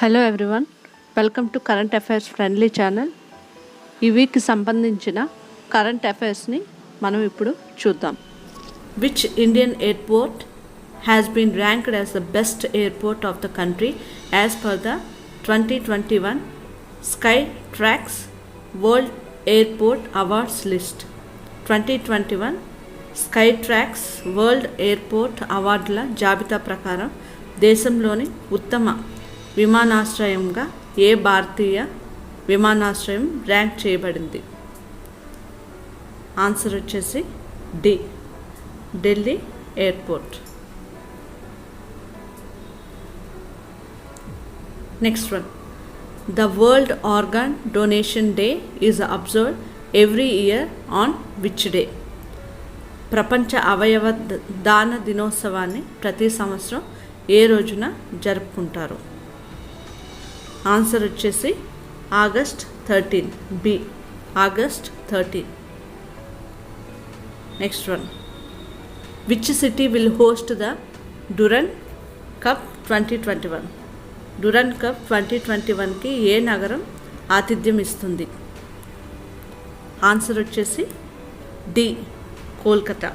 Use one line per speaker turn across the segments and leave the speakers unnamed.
Hello everyone, welcome to current affairs friendly channel. ఈ వీక్కి సంబంధించిన కరెంట్ అఫైర్స్ని మనం ఇప్పుడు చూద్దాం. Which Indian airport has been ranked as the best airport of the country as per the 2021 Skytrax world airport awards list. 2021 Skytrax world airport అవార్డుల జాబితా ప్రకారం దేశంలోని ఉత్తమ విమానాశ్రయంగా ఏ భారతీయ విమానాశ్రయం ర్యాంక్ చేయబడింది? ఆన్సర్ వచ్చేసి D, Delhi airport. Next one, the world organ donation day is observed every year on which day? ప్రపంచ అవయవ దాన దినోత్సవాన్ని ప్రతి సంవత్సరం ఏ రోజున జరుపుకుంటారు? ఆన్సర్ వచ్చేసి August 13, B, August 13. Next one, which city will host the Durand cup 2021? Durand cup 2021కి ఏ నగరం ఆతిథ్యం ఇస్తుంది? ఆన్సర్ వచ్చేసి D, Kolkata.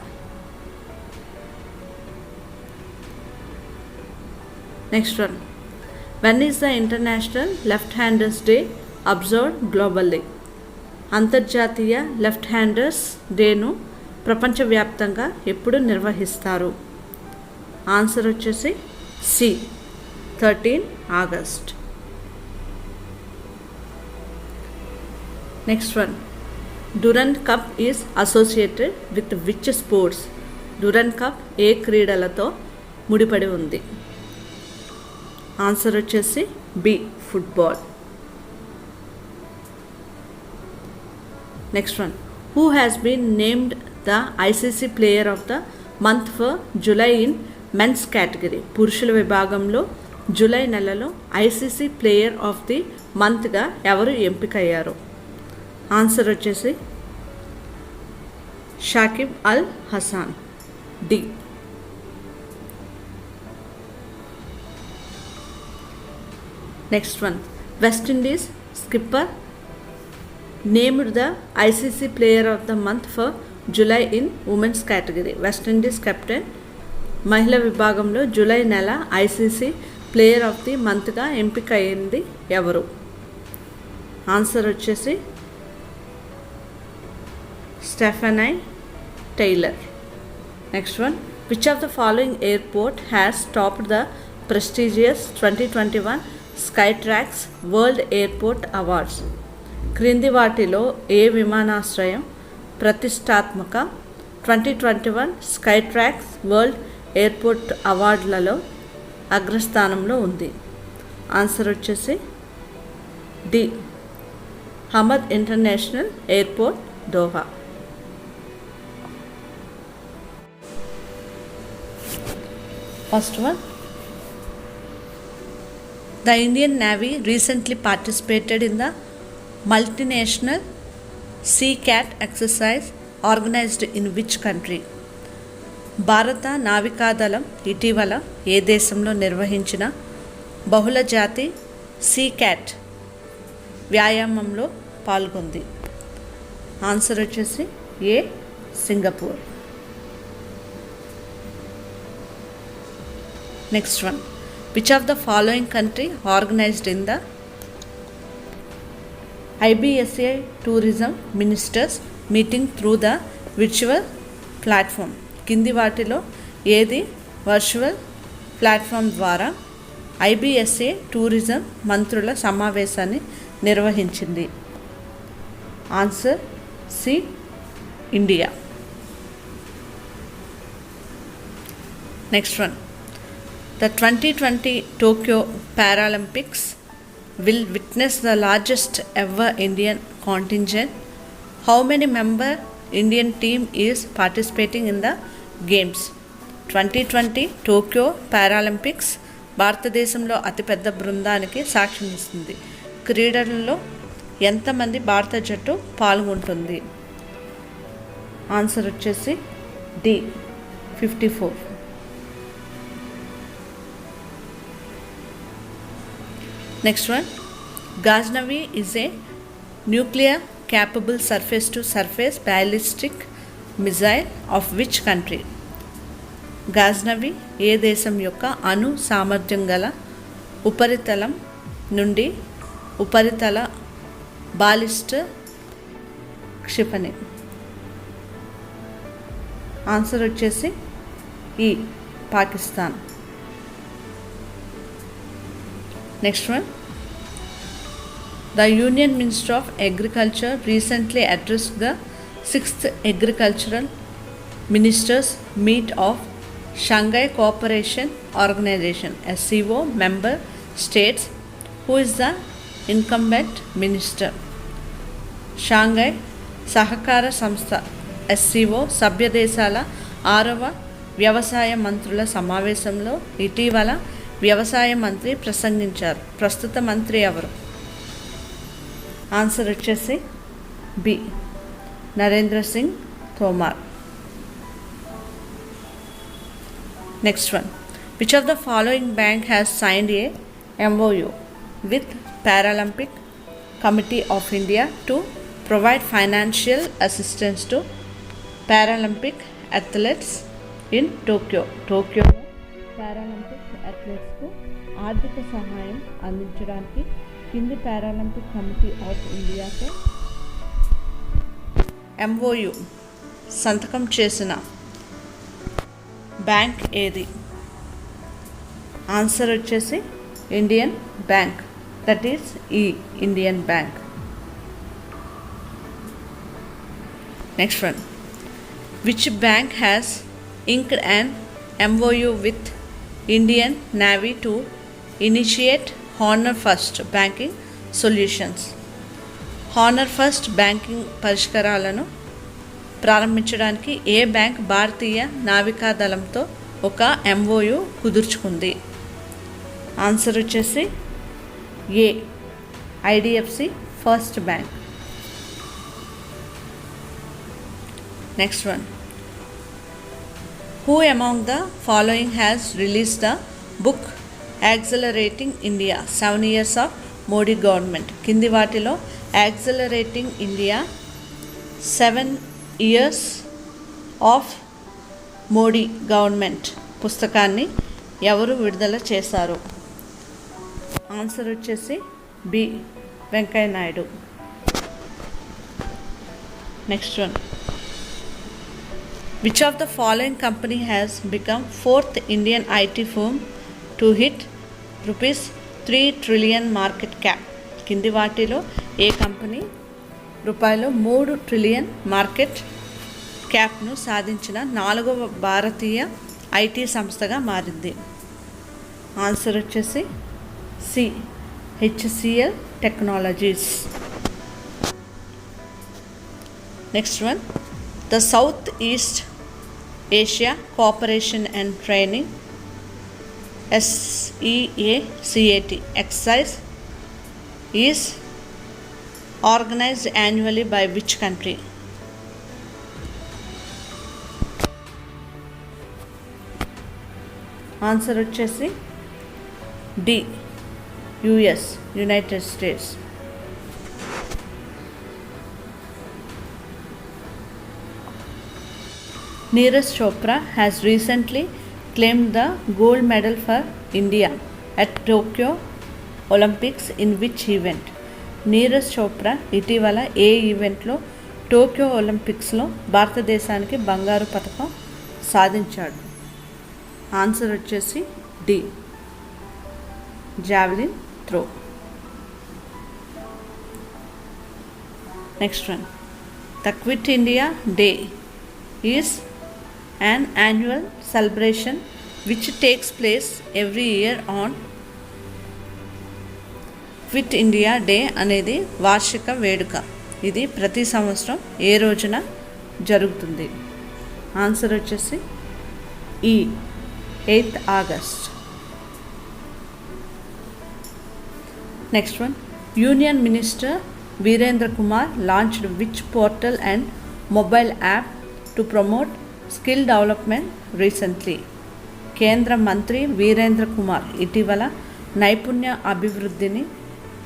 Next one, when is the international left handers day observed globally? అంతర్జాతీయ లెఫ్ట్ హ్యాండర్స్ డేను ప్రపంచవ్యాప్తంగా ఎప్పుడు నిర్వహిస్తారు? ఆన్సర్ వచ్చేసి C, 13 August. Next one, Durand cup is associated with which sports? Durand cup ఏ క్రీడలతో ముడిపడి ఉంది? ఆన్సర్ వచ్చేసి B, football. Next one, who has been named the ICC player of the month for July in men's category? పురుషుల విభాగంలో జూలై నెలలో ICC player of the మంత్గా ఎవరు ఎంపికయ్యారు? ఆన్సర్ వచ్చేసి Shakib Al Hasan, D. Next one, West Indies skipper named the ICC player of the month for July in women's category. West Indies captain మహిళా విభాగంలో జూలై నెల ఐసీసీ ప్లేయర్ ఆఫ్ ది మంత్గా ఎంపిక అయింది ఎవరు? ఆన్సర్ వచ్చేసి Stephanie tailor. Next one, which of the following airport has topped the prestigious 2021 Skytrax world airport awards? క్రింది వాటిలో ఏ విమానాశ్రయం ప్రతిష్టాత్మక 2021 స్కై ట్రాక్స్ వరల్డ్ ఎయిర్పోర్ట్ అవార్డులలో అగ్రస్థానంలో ఉంది? ఆన్సర్ వచ్చేసి D, Hamad international airport, Doha. First one, the Indian Navy recently participated in the multinational SEACAT exercise organized in which country? భారత నావికాదళం ఇటీవల ఏ దేశంలో నిర్వహించిన బహుళజాతి సీక్యాట్ వ్యాయామంలో పాల్గొంది? ఆన్సర్ వచ్చేసి A, Singapore. Next one, which of the following country organized in the IBSA tourism ministers meeting through the virtual platform? కింది వాటిలో ఏది వర్చువల్ ప్లాట్ఫామ్ ద్వారా IBSA టూరిజం మంత్రుల సమావేశాన్ని నిర్వహించింది? Answer C, India. Next one, the 2020 Tokyo Paralympics will witness the largest ever Indian contingent. How many member Indian team is participating in the games? 2020 Tokyo Paralympics భారతదేశంలో అతిపెద్ద బృందానికి సాక్ష్యం ఇస్తుంది. క్రీడలలో ఎంతమంది భారత జట్టు పాల్గొంటుంది? ఆన్సర్ వచ్చేసి D, 54. Next one, Ghaznavi is a nuclear capable surface to surface ballistic missile of which country? Ghaznavi ఏ దేశం యొక్క అణు సామర్థ్యం గల ఉపరితలం నుండి ఉపరితల బాలిస్ట్ క్షిపణి? ఆన్సర్ వచ్చేసి ఈ Pakistan. Next one, the union minister of agriculture recently addressed the 6th agricultural ministers meet of Shanghai Cooperation Organization SCO member states. Who is the incumbent minister? Shanghai సహకార సంస్థ SCO సభ్య దేశాల 6వ వ్యవసాయ మంత్రుల సమావేశంలో ఇటీవల వ్యవసాయ మంత్రి ప్రసంగించారు. ప్రస్తుత మంత్రి ఎవరు? ఆన్సర్ వచ్చేసి B, Narendra Singh Tomar. Next one, which of the following bank has signed a MOU with Paralympic Committee of India to provide financial assistance to Paralympic athletes in Tokyo? టోక్యోలో పారాలింపిక్ అథ్లెట్స్కు ఆర్థిక సహాయం అందించడానికి కింది పారాలింపిక్ కమిటీ ఆఫ్ ఇండియాతో MOU సంతకం చేసిన bank ఏది? ఆన్సర్ వచ్చేసి ఇండియన్ బ్యాంక్, దట్ ఈస్ ఈ Indian bank. Next one, which bank has inked an MOU with Indian Navy to initiate Honor First banking solutions? Honour first banking పరిష్కారాలను ప్రారంభించడానికి ఏ bank భారతీయ నావికాదళంతో ఒక MOU కుదుర్చుకుంది? Answer వచ్చేసి A, IDFC first bank. Next one, who among the following has released the book accelerating India 7 years of Modi government? కింది వాటిలో accelerating India 7 years of Modi government పుస్తకాన్ని ఎవరు విడుదల చేశారు? ఆన్సర్ వచ్చేసి B, Venkaiah Naidu. Next one, which of the following company has become 4th Indian IT firm to hit ₹3 trillion market cap? కింది వాటిలో ఏ company రూపాయలు 3 trillion మార్కెట్ క్యాప్ను సాధించిన 4వ భారతీయ IT సంస్థగా మారింది? ఆన్సర్ వచ్చేసి C, HCL technologies. Next one, the South East Asia cooperation and training SEACAT exercise is organized annually by which country? Answer వచ్చేసి D, US, United States. Neeraj Chopra has recently claimed the gold medal for India at Tokyo Olympics in which event? Neeraj Chopra ఇటీవల ఏ ఈవెంట్లో Tokyo ఒలింపిక్స్లో భారతదేశానికి బంగారు పతకం సాధించాడు? Answer వచ్చేసి D, javelin throw. Next one, the quit India day is an annual celebration which takes place every year on. Quit India day అనేది వార్షిక వేడుక. ఇది ప్రతి సంవత్సరం ఏ రోజున జరుగుతుంది? ఆన్సర్ వచ్చేసి E 8th August. Next one, union minister Virendra Kumar launched which portal and mobile app to promote skill development recently? కేంద్ర మంత్రి వీరేంద్ర కుమార్ ఇటీవల నైపుణ్య అభివృద్ధిని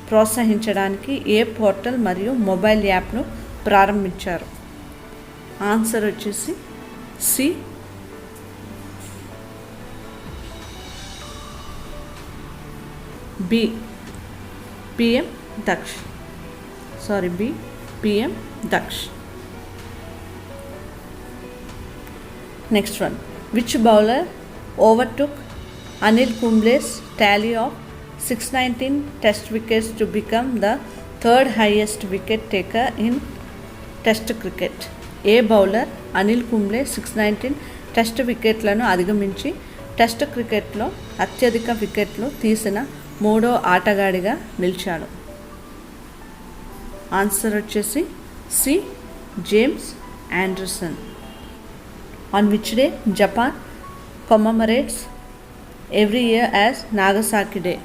ప్రోత్సహించడానికి ఏ పోర్టల్ మరియు మొబైల్ యాప్ను ప్రారంభించారు? ఆన్సర్ వచ్చేసి C B PM Daksh. B PM Daksh. Next one, which bowler overtook Anil Kumble's tally of 619 test wickets to become the third highest wicket taker in test cricket? ఏ బౌలర్ అనిల్ కుంబ్లే 619 టెస్ట్ వికెట్లను అధిగమించి test క్రికెట్లో అత్యధిక వికెట్లు తీసిన మూడో ఆటగాడిగా నిలిచాడు? ఆన్సర్ వచ్చేసి C James Anderson. On which day Japan commemorates every year as Nagasaki Day?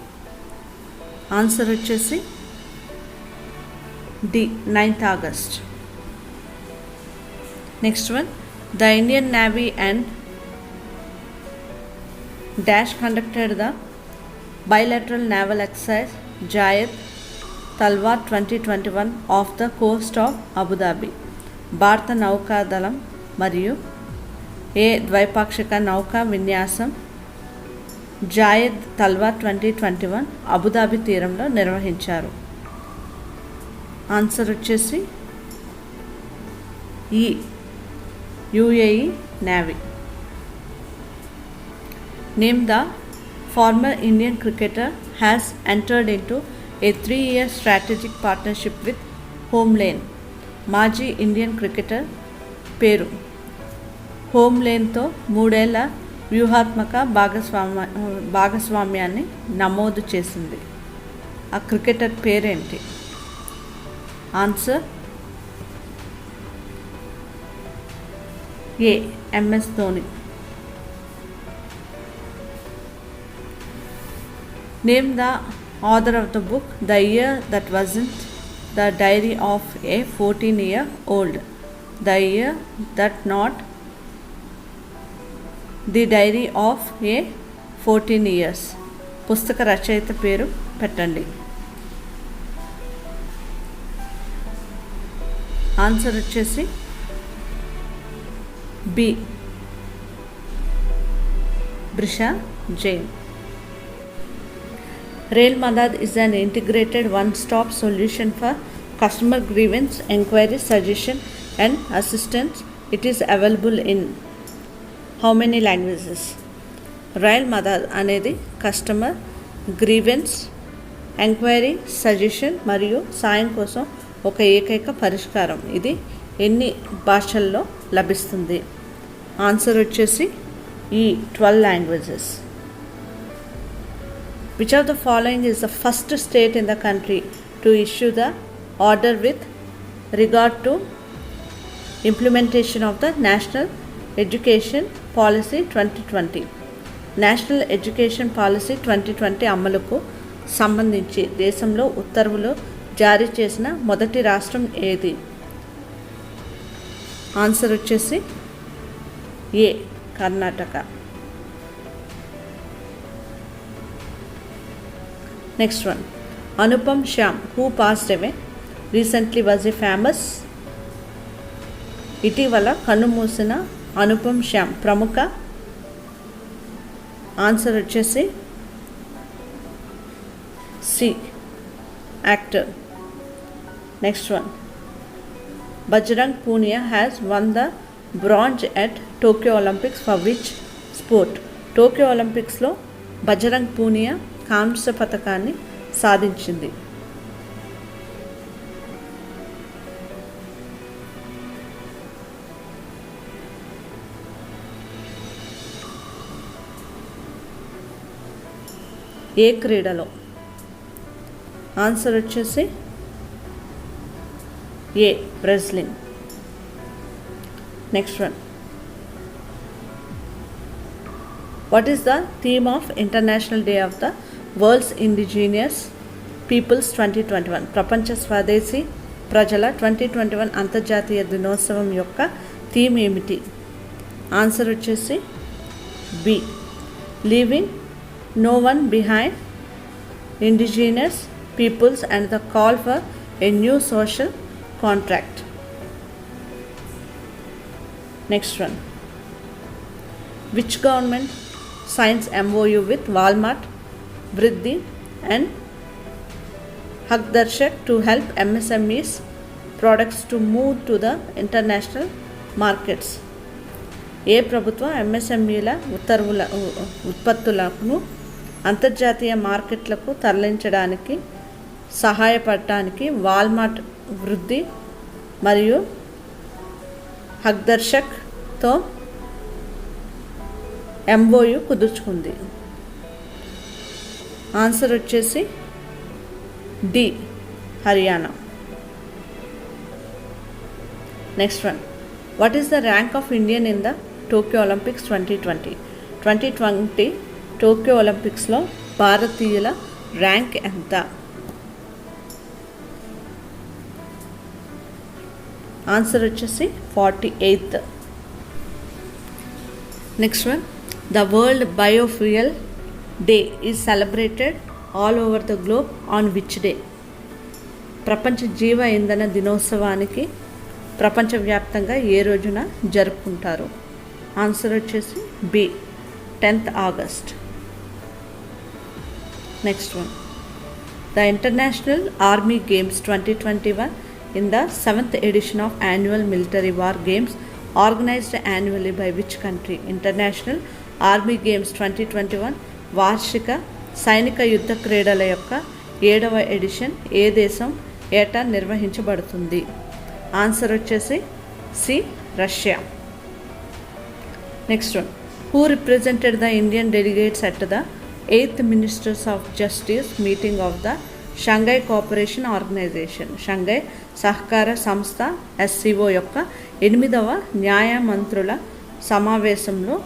Answer వచ్చేసి D 9th August. Next one, the Indian navy and dash conducted the bilateral naval exercise Jayed Talwar 2021 off the coast of Abu Dhabi. భారత నౌకాదళం మరియు ఏ ద్వైపాక్షిక నౌకా విన్యాసం జాయద్ తల్వార్ 2021 Abu Dhabi తీరంలో నిర్వహించారు? Answer వచ్చేసి E UAE navy. Name the former Indian cricketer has entered into a 3-year strategic partnership with HomeLane. మాజీ ఇండియన్ క్రికెటర్ పేరు హోమ్ లేన్తో 3 ఏళ్ల వ్యూహాత్మక భాగస్వామ్యాన్ని నమోదు చేసింది. ఆ క్రికెటర్ పేరేంటి? Answer A MS Dhoni. Name the author of the book the year that wasn't the diary of a 14-year-old. The year that not the diary of a 14 years. పుస్తక రచయిత పేరు పెట్టండి. ఆన్సర్ వచ్చేసి B Brisha Jain. Rail Madad is an integrated one-stop solution for customer grievance, enquiry, suggestion and assistance. It is available in how many languages? Rail Madad అనేది customer grievance, enquiry, suggestion మరియు సాయం కోసం ఒక ఏకైక పరిష్కారం. ఇది ఎన్ని భాషల్లో లభిస్తుంది? ఆన్సర్ వచ్చేసి ఈ 12 languages. Which of the following is the first state in the country to issue the order with regard to implementation of the National Education Policy 2020? National education policy 2020 అమలుకు సంబంధించి దేశంలో ఉత్తర్వులు జారీ చేసిన మొదటి రాష్ట్రం ఏది? ఆన్సర్ వచ్చేసి A Karnataka. Next one, Anupam Shyam who passed away recently was a famous. ఇటీవల కన్నుమూసిన అనుపమ్ శ్యామ్ ప్రముఖ. ఆన్సర్ వచ్చేసి C actor. Next one, Bajrang Punia has won the bronze at Tokyo Olympics for which sport? Tokyo ఒలింపిక్స్లో బజరంగ్ పూనియా కాంస్య పతకాన్ని సాధించింది. ఏ క్రీడలో? ఆన్సర్ వచ్చేసి A wrestling. Next one, what is the theme of international day of the world's indigenous peoples 2021? ప్రపంచ స్వదేశీ ప్రజల 2021 అంతర్జాతీయ దినోత్సవం యొక్క థీమ్ ఏమిటి? ఆన్సర్ వచ్చేసి B leaving no one behind indigenous peoples and the call for a new social contract. Next one. Which government signs MOU with Walmart, Vriddhi and Hagdarshak to help MSMEs products to move to the international markets? ఏ ప్రభుత్వం ఎంఎస్ఎంఈల ఉత్పత్తులను అంతర్జాతీయ మార్కెట్లకు తరలించడానికి సహాయపడటానికి Walmart, వృద్ధి మరియు హగ్దర్షక్తో MOU కుదుర్చుకుంది? ఆన్సర్ వచ్చేసి D, Haryana. Next one. What is the rank of Indian in the Tokyo Olympics 2020 Tokyo ఒలింపిక్స్లో భారతీయుల ర్యాంక్ ఎంత? ఆన్సర్ వచ్చేసి 48th. Next one. The world biofuel day is celebrated all over the globe on which day? ప్రపంచ జీవ ఇంధన దినోత్సవానికి ప్రపంచవ్యాప్తంగా ఏ రోజున జరుపుకుంటారు? ఆన్సర్ వచ్చేసి B, 10th August. Next one. The international army games 2021 in the 7th edition of annual military war games organized annually by which country? International army games 2021 వార్షిక సైనిక యుద్ధ క్రీడల యొక్క 7వ ఎడిషన్ ఏ దేశం ఏటా నిర్వహించబడుతుంది? ఆన్సర్ వచ్చేసి C, Russia. Next one. Who represented the Indian delegates at the 8th ministers of justice meeting of the Shanghai cooperation organization? Shanghai సహకార సంస్థ SCO యొక్క 8వ న్యాయ మంత్రుల సమావేశంలో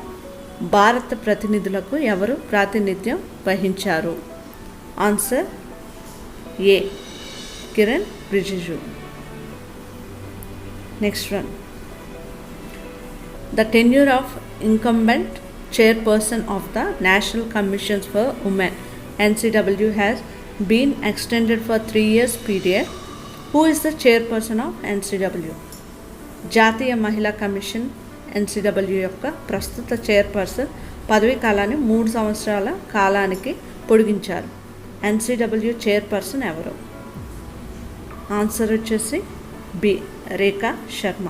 భారత ప్రతినిధులకు ఎవరు ప్రాతినిధ్యం వహించారు? Answer A, Kiran Rijiju. Next one. The tenure of incumbent chairperson of the National Commissions for Women NCW has been extended for 3 years period. Who is the chairperson of NCW? జాతీయ మహిళా కమిషన్ NCW యొక్క ప్రస్తుత చైర్పర్సన్ పదవీ కాలాన్ని 3 సంవత్సరాల కాలానికి పొడిగించారు. NCW chairperson ఎవరు? ఆన్సర్ వచ్చేసి B, Rekha Sharma.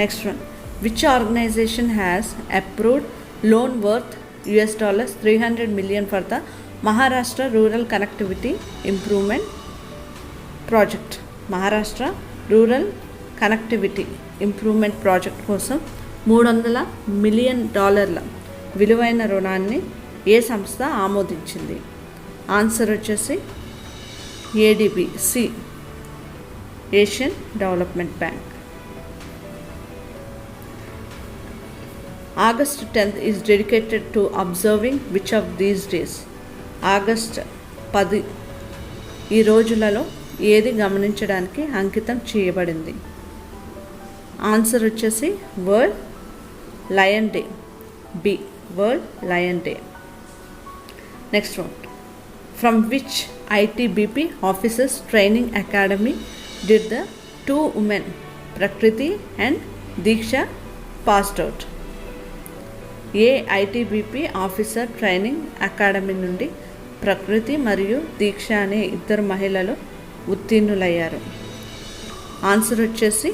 Next one. Which organization has approved loan worth $300 million for the Maharashtra rural connectivity improvement project? Maharashtra rural connectivity improvement project కోసం $300 million విలువైన రుణాన్ని ఏ సంస్థ ఆమోదించింది? ఆన్సర్ వచ్చేసి ADB, C, Asian development bank. August 10th is dedicated to observing which of these days? August 10 ఈ రోజులలో ఏది గమనించడానికి అంకితం చేయబడింది? ఆన్సర్ వచ్చేసి world lion day, B, world lion day. Next one. From which ITBP officers training academy did the 2 women Prakriti and Diksha passed out? ఏ ITBP officer training academy నుండి ప్రకృతి మరియు దీక్ష అనే 2 మహిళలు ఉత్తీర్ణులయ్యారు? ఆన్సర్ వచ్చేసి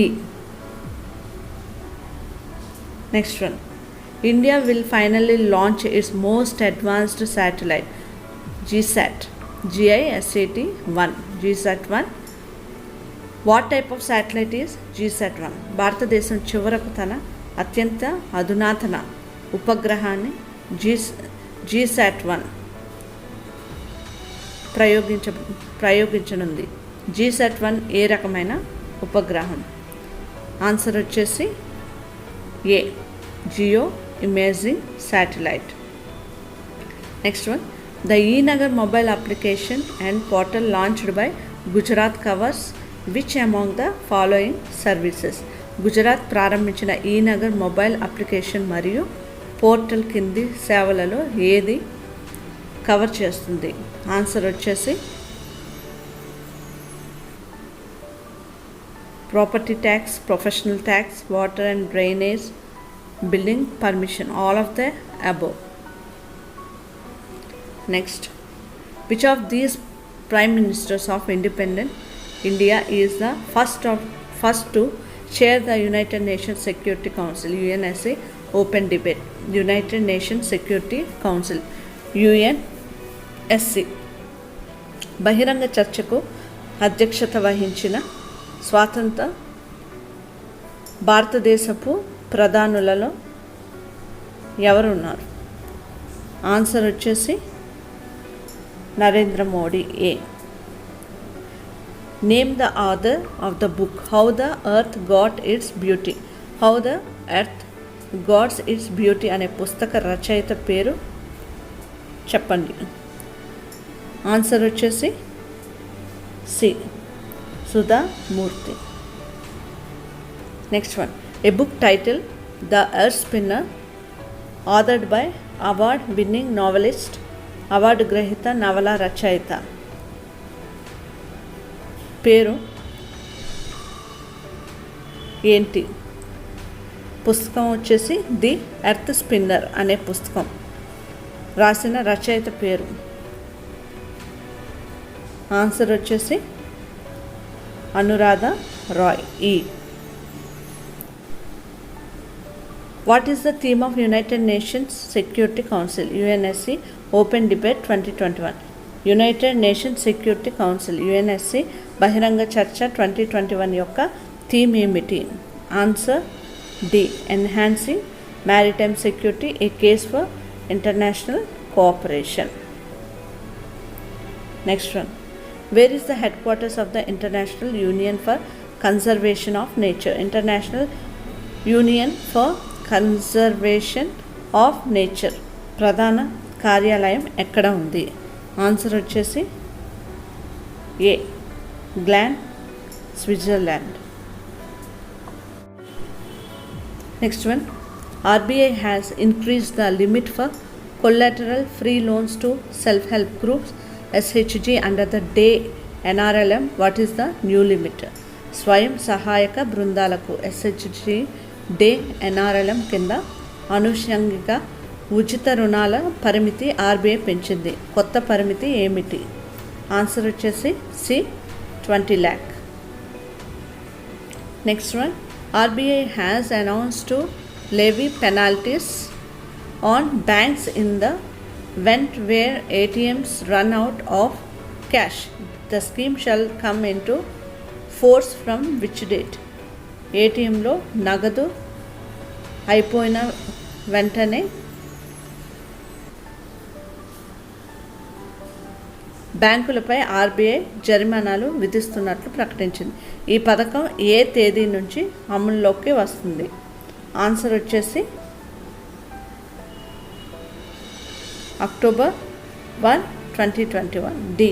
ఈ. Next one. India will finally launch it's most advanced satellite GSAT, GISAT-1, GSAT-1. What type of satellite is GSAT-1? భారతదేశం చివరకు తన అత్యంత అధునాతన ఉపగ్రహాన్ని GSAT-1 ప్రయోగించనుంది. GSAT-1 ఏ రకమైన ఉపగ్రహం? ఆన్సర్ వచ్చేసి A, geo imaging satellite. Next one. The e-Nagar mobile application and portal launched by Gujarat covers which among the following services? Gujarat ప్రారంభించిన ఈ-నగర్ mobile application మరియు పోర్టల్ కింది సేవలలో ఏది కవర్ చేస్తుంది? ఆన్సర్ వచ్చేసి property tax, professional tax, water and drainage, building permission, all of the above. Next, which of these prime ministers of independent India is the first to chair the United Nations Security Council UNSC open debate? United Nations Security Council UNSC బహిరంగ చర్చకు అధ్యక్షత వహించిన స్వాతంత్ర భారతదేశపు ప్రధానులలో ఎవరు ఉన్నారు? Answer వచ్చేసి నరేంద్ర మోడీ. ఏ. Name the author of the book How the Earth Got Its Beauty. How the Earth Got Its Beauty అనే పుస్తక రచయిత పేరు చెప్పండి. ఆన్సర్ వచ్చేసి C. Sudha Murthy. Next one, a book title the earth spinner authored by award winning novelist, award గ్రహీత నవల రచయిత పేరు ఏంటి? పుస్తకం వచ్చేసి ది ఎర్త్ స్పిన్నర్ అనే పుస్తకం. రాసిన రచయిత పేరు? ఆన్సర్ వచ్చేసి Anuradha Roy. E. What is the theme of united nations security council UNSC open debate 2021? United nations security council UNSC బహిరంగ చర్చ 2021 యొక్క థీమ్ ఏమిటి? Answer D. Enhancing maritime security, a case for international cooperation. Next one, where is the headquarters of the international union for conservation of nature? International union for conservation of nature ప్రధాన కార్యాలయం ఎక్కడ ఉంది? Answer వచ్చేసి A. Gland, Switzerland. Next one, RBI has increase the limit for collateral free loans to self-help groups SHG under the day NRLM. What is the new limit? స్వయం సహాయక బృందాలకు SHG day NRLM కింద అనుషంగిక ఉచిత రుణాల పరిమితి RBI పెంచింది. కొత్త పరిమితి ఏమిటి? ఆన్సర్ వచ్చేసి C. 20 lakh. Next one, RBI has announced to levy penalties on banks in the event where ATMs run out of cash. The scheme shall come into force from which date? ATMలో నగదు అయిపోయిన వెంటనే బ్యాంకులపై RBI జరిమానాలు విధిస్తున్నట్లు ప్రకటించింది. ఈ పథకం ఏ తేదీ నుంచి అమల్లోకి వస్తుంది? ఆన్సర్ వచ్చేసి October 1, 2021. D.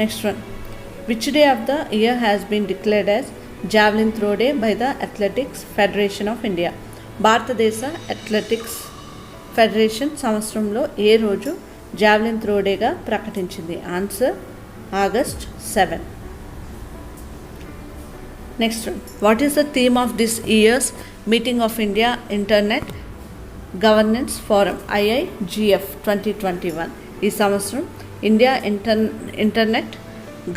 Next one, which day of the year has been declared as Javelin Throw Day by the Athletics Federation of India? భారతదేశ అథ్లెటిక్స్ ఫెడరేషన్ సంవత్సరంలో ఏ రోజు జావెలిన్ త్రో డేగా ప్రకటించింది? Answer August 7. Next one, what is the theme of this year's meeting of India internet governance forum IIGF 2021? ఈ సంవత్సరం India internet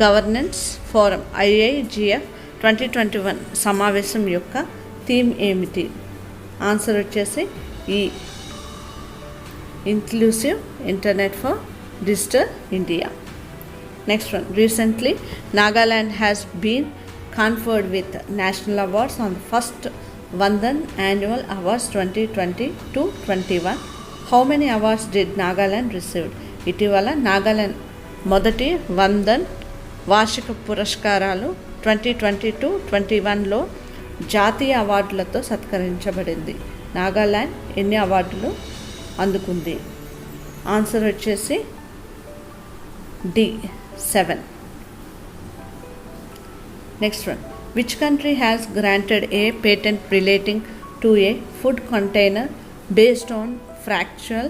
governance forum IIGF 2021 సమావేశం యొక్క థీమ్ ఏమిటి? ఆన్సర్ వచ్చేసి E. Inclusive internet for digital India. Next one, recently Nagaland has been conferred with national awards on the first Vandan annual awards 2020-21. How many awards did Nagaland receive? ఇటీవల నాగాలాండ్ మొదటి వందన్ వార్షిక పురస్కారాలు 2020-21లో జాతీయ అవార్డులతో సత్కరించబడింది. నాగాలాండ్ ఎన్ని అవార్డులు అందుకుంది? ఆన్సర్ వచ్చేసి D. 7. Next one. Which country has granted a patent relating to a food container based on fractal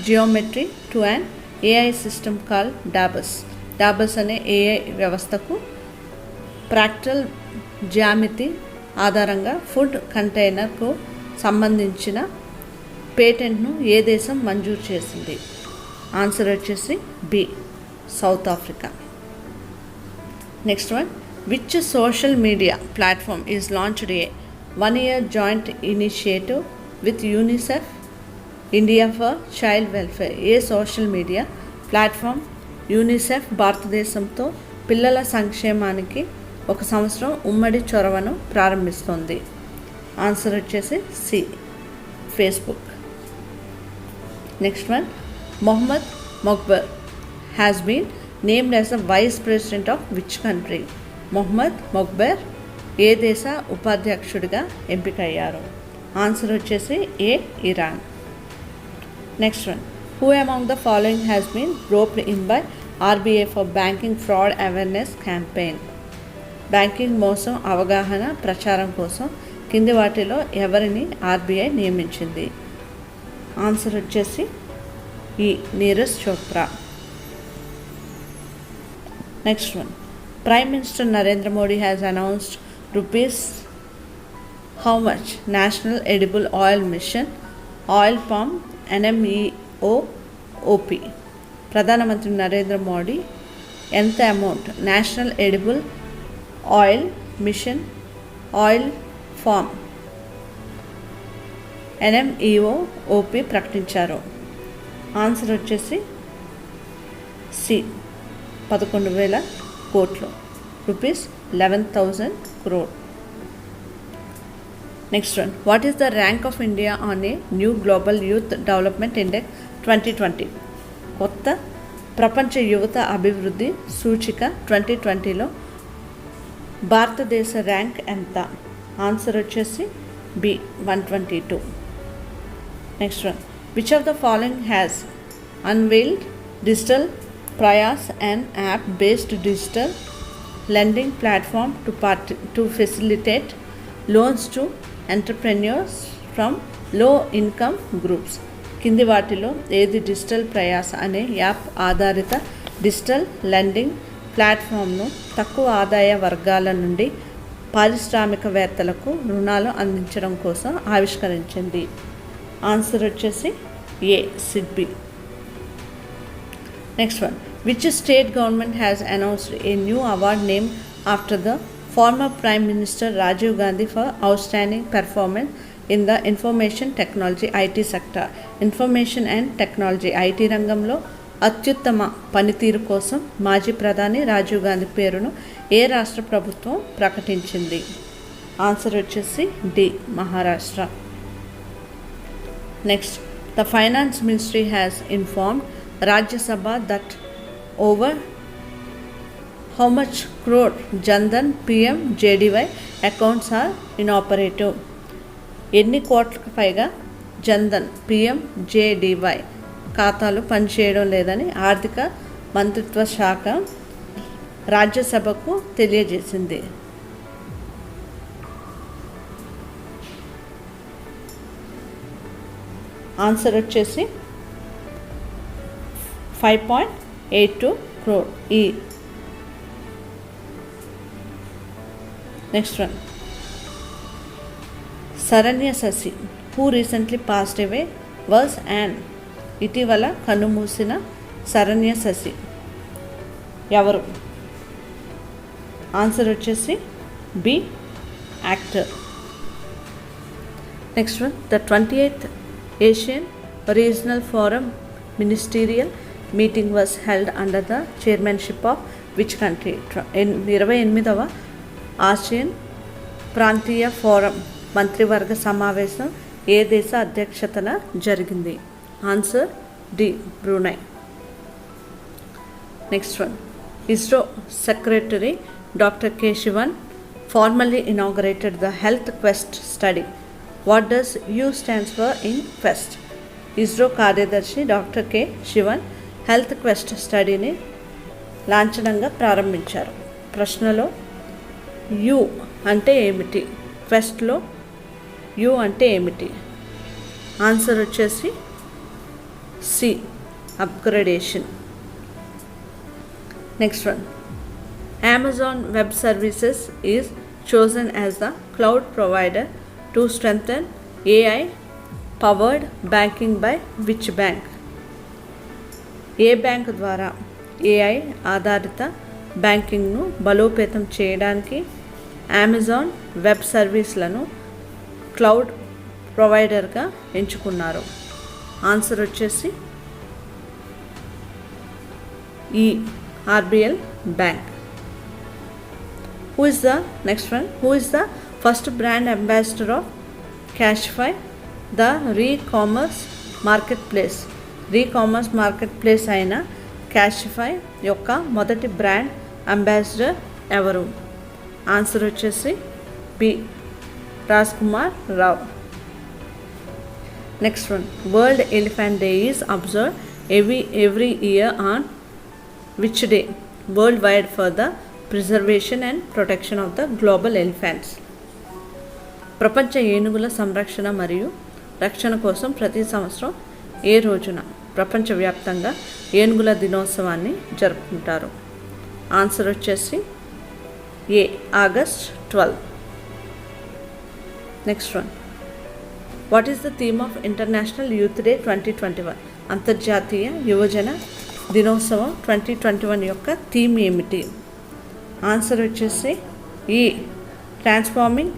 geometry to an AI system called DABUS? DABUS అనే AI వ్యవస్థకు ఫ్రాక్టల్ జ్యామితి ఆధారంగా ఫుడ్ కంటైనర్కు సంబంధించిన పేటెంట్ను ఏ దేశం మంజూరు చేసింది? ఆన్సర్ వచ్చేసి B, South Africa. Next one. Which social media platform is launched a 1-year joint initiative with UNICEF India for child welfare? ఏ సోషల్ మీడియా ప్లాట్ఫామ్ యూనిసెఫ్ భారతదేశంతో పిల్లల సంక్షేమానికి 1 సంవత్సరం ఉమ్మడి చొరవను ప్రారంభిస్తోంది? ఆన్సర్ వచ్చేసి C, Facebook. Next one. Mohammad Mokhber has been named as the vice president of which country? Mohammad Mokhber ఏ దేశ ఉపాధ్యక్షుడిగా ఎంపికయ్యారు? ఆన్సర్ వచ్చేసి A, Iran. Next one. Who among the following has been roped in by RBI for banking fraud awareness campaign? Banking మోసం అవగాహన ప్రచారం కోసం కింది వాటిలో ఎవరిని ఆర్బీఐ నియమించింది? ఆన్సర్ వచ్చేసి E, Neeraj Chopra. Next one. Prime minister Narendra Modi has announced rupees how much national edible oil mission oil palm NMEO-OP? ప్రధానమంత్రి నరేంద్ర మోడీ ఎంత amount national edible oil mission oil palm NMEO-OP ప్రకటించారు? ఆన్సర్ వచ్చేసి సి, 11,000 కోట్లు, rupees 11,000 crore. Next one. What is the rank of India on a new global youth development index 2020? కొత్త ప్రపంచ యువత అభివృద్ధి సూచిక 2020లో భారతదేశ ర్యాంక్ ఎంత? ఆన్సర్ వచ్చేసి B, 122. Next one. Which of the following has unveiled digital Prayas and app based digital lending platform to facilitate loans to entrepreneurs from low income groups? కింది వాటిలో ఏది డిజిటల్ ప్రయాస్ అనే యాప్ ఆధారిత డిజిటల్ లెండింగ్ ప్లాట్ఫామ్ను తక్కువ ఆదాయ వర్గాల నుండి పారిశ్రామికవేత్తలకు రుణాలు అందించడం కోసం ఆవిష్కరించింది? ఆన్సర్ వచ్చేసి A, SIDBI. Next one. Which state government has announced a new award named after the former Prime Minister Rajiv Gandhi for outstanding performance in the information technology IT sector? Information and technology IT రంగంలో అత్యుత్తమ పనితీరు కోసం మాజీ ప్రధాని రాజీవ్ గాంధీ పేరును ఏ రాష్ట్ర ప్రభుత్వం ప్రకటించింది? ఆన్సర్ వచ్చేసి D, Maharashtra. Next. The finance ministry has informed Rajya Sabha that over how much crore Jandan PMJDY accounts are inoperative? ఎన్ని కోట్లకు పైగా జన్ధన్ PMJDY ఖాతాలు పనిచేయడం లేదని ఆర్థిక మంత్రిత్వ శాఖ రాజ్యసభకు తెలియజేసింది? ఆన్సర్ వచ్చేసి 5.82 crore, E. Next one. Saranya Sasi, who recently passed away, was an ఇటీవల కన్నుమూసిన శరణ్య శశి ఎవరు? ఆన్సర్ వచ్చేసి B, actor. Next one. The 28th Asian regional forum ministerial meeting was held under the chairmanship of which country? 28వ Asian ప్రాంతీయ forum మంత్రివర్గ సమావేశం ఏ దేశ అధ్యక్షతన జరిగింది? Answer D, Brunei. Next one. ISRO secretary doctor K Sivan formally inaugurated the Health Quest study. What does U stands for in Quest? ISRO కార్యదర్శి doctor K Sivan health quest స్టడీని లాంఛనంగా ప్రారంభించారు. ప్రశ్నలో యు అంటే ఏమిటి, క్వెస్ట్లో యు అంటే ఏమిటి? ఆన్సర్ వచ్చేసి C, upgradation. Next one, Amazon Web Services is chosen as the cloud provider to strengthen AI powered banking by which bank? A bank ద్వారా AI ఆధారిత బ్యాంకింగ్ను బలోపేతం చేయడానికి అమెజాన్ వెబ్ సర్వీస్లను క్లౌడ్ ప్రొవైడర్గా ఎంచుకున్నారు? ఆన్సర్ వచ్చేసి ఈ RBL bank. Who is the next one? Who is the first brand ambassador of Cashify, the re-commerce marketplace? Re-commerce marketplace అయిన క్యాషిఫై యొక్క మొదటి బ్రాండ్ అంబాసిడర్ ఎవరు? ఆన్సర్ వచ్చేసి B, Raj Kumar Rao. Next one, world elephant day is observe every year on which day worldwide for the preservation and protection of the global elephants? ప్రపంచ ఏనుగుల సంరక్షణ మరియు రక్షణ కోసం ప్రతి సంవత్సరం ఏ రోజున ప్రపంచవ్యాప్తంగా ఏనుగుల దినోత్సవాన్ని జరుపుకుంటారు? ఆన్సర్ వచ్చేసి A, August 12. Next one, what is the theme of international youth day 2021? అంతర్జాతీయ యువజన దినోత్సవం 2021 యొక్క థీమ్ ఏమిటి? ఆన్సర్ వచ్చేసి ఈ, transforming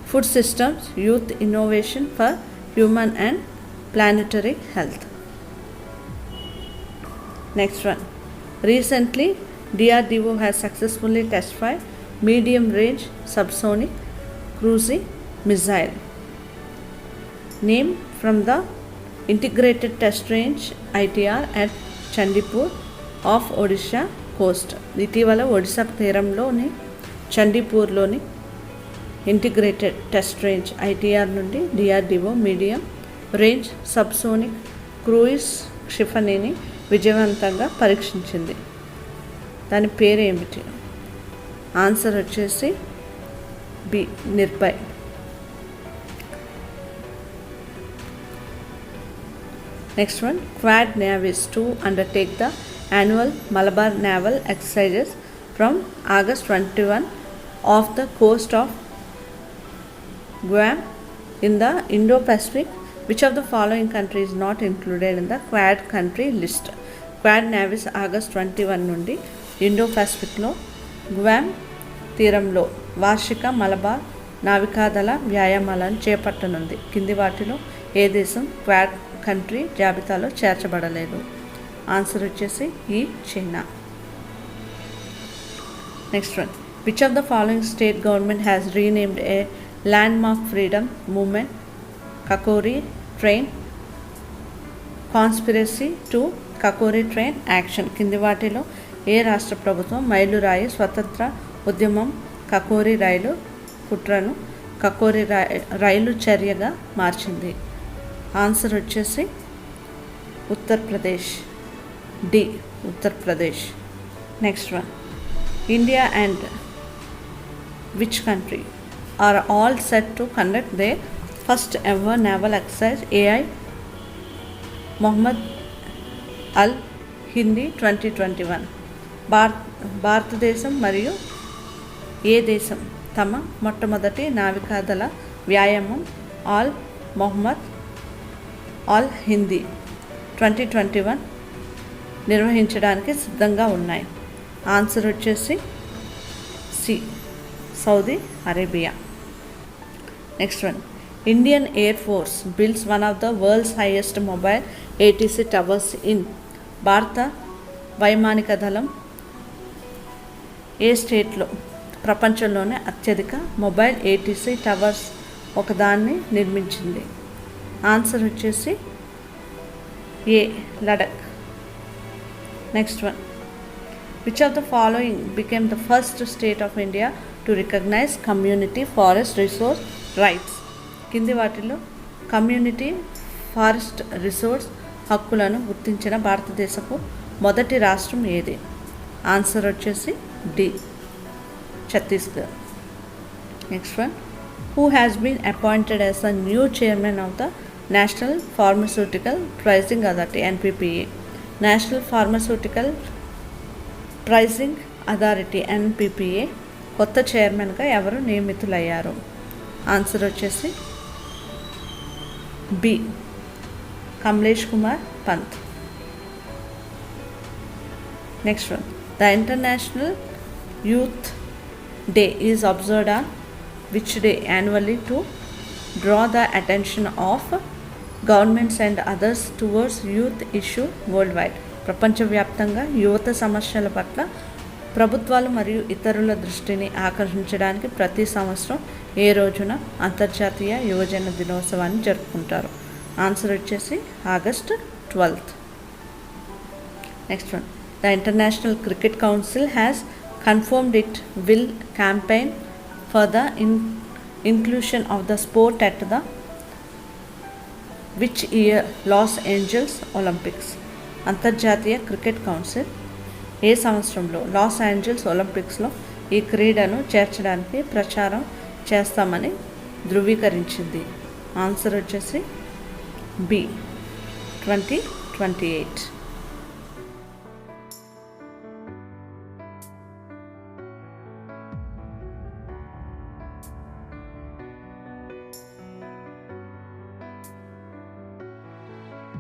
food systems, youth innovation for human and planetary health. Next one, recently DRDO has successfully tested medium range subsonic cruise missile. Name from the integrated test range ITR at Chandipur of Odisha coast. ఇటీవల ఒడిశా తీరంలోని చండీపూర్లోని integrated test range ITR నుండి DRDO medium range subsonic cruise క్షిపణిని విజయవంతంగా పరీక్షించింది. దాని పేరు ఏమిటి? ఆన్సర్ వచ్చేసి B, Nirbhay. Next one, quad navies to undertake the annual Malabar naval exercises from August 21 off the coast of Guam in the Indo-Pacific. Which of the following country is not included in the Quad country list? Quad navies August 21 నుండి ఇండో-పసిఫిక్లో Guam తీరంలో వార్షిక మలబార్ నావికాదళ వ్యాయామాలను చేపట్టనుంది. కింది వాటిలో ఏ దేశం quad country జాబితాలో చేర్చబడలేదు? Answer వచ్చేసి ఈ, China. Next one, which of the following state government has renamed A landmark freedom movement Kakori train conspiracy to Kakori train action? కింది వాటిలో ఏ రాష్ట్ర ప్రభుత్వం మైలురాయి స్వతంత్ర ఉద్యమం కకోరి రైలు కుట్రను కకోరి రైలు చర్యగా మార్చింది? ఆన్సర్ వచ్చేసి Uttar Pradesh, D, Uttar Pradesh. Next one, India and which country are all set to conduct the first ever naval exercise AI Mohammed Al Hindi 2021? భారతదేశం మరియు ఏ దేశం తమ మొట్టమొదటి నావికాదళ వ్యాయామం ఆల్ మొహమ్మద్ అల్ హిందీ 2021 నిర్వహించడానికి సిద్ధంగా ఉన్నాయి? ఆన్సర్ వచ్చేసి C, Saudi Arabia. Next one, Indian air force builds one of the world's highest mobile ATC towers in. భారత వైమానిక దళం ఏ స్టేట్లో ప్రపంచంలోనే అత్యధిక మొబైల్ ATC టవర్స్ ఒకదాన్ని నిర్మించింది? ఆన్సర్ వచ్చేసి A, Ladakh. Next one, which of the following became the first state of India to recognize community forest resource rights? కింది వాటిలో కమ్యూనిటీ ఫారెస్ట్ రిసోర్స్ హక్కులను గుర్తించిన భారతదేశపు మొదటి రాష్ట్రం ఏది? ఆన్సర్ వచ్చేసి D. Chhattisgarh. Next one, who has been appointed as the new chairman of the National Pharmaceutical Pricing Authority NPPA. National Pharmaceutical Pricing Authority NPPA కొత్త చైర్మన్గా ఎవరు నియమితులయ్యారు? ఆన్సర్ వచ్చేసి B. Kamlesh Kumar Pant. Next one, the international youth day is observed on which day annually to draw the attention of governments and others towards youth issue worldwide. ప్రపంచవ్యాప్తంగా యువత సమస్యల పట్ల ప్రభుత్వాలు మరియు ఇతరుల దృష్టిని ఆకర్షించడానికి ప్రతి సంవత్సరం ఏ రోజున అంతర్జాతీయ యువజన దినోత్సవాన్ని జరుపుకుంటారు? ఆన్సర్ వచ్చేసి August 12th. Next one, the international cricket council has confirmed it will campaign for the inclusion of the sport at the which year Los Angeles Olympics. అంతర్జాతీయ క్రికెట్ కౌన్సిల్ ఏ సంవత్సరంలో లాస్ ఏంజల్స్ ఒలింపిక్స్లో ఈ క్రీడను చేర్చడానికి ప్రచారం చేస్తామని ధృవీకరించింది? Answer వచ్చేసి B. 2028.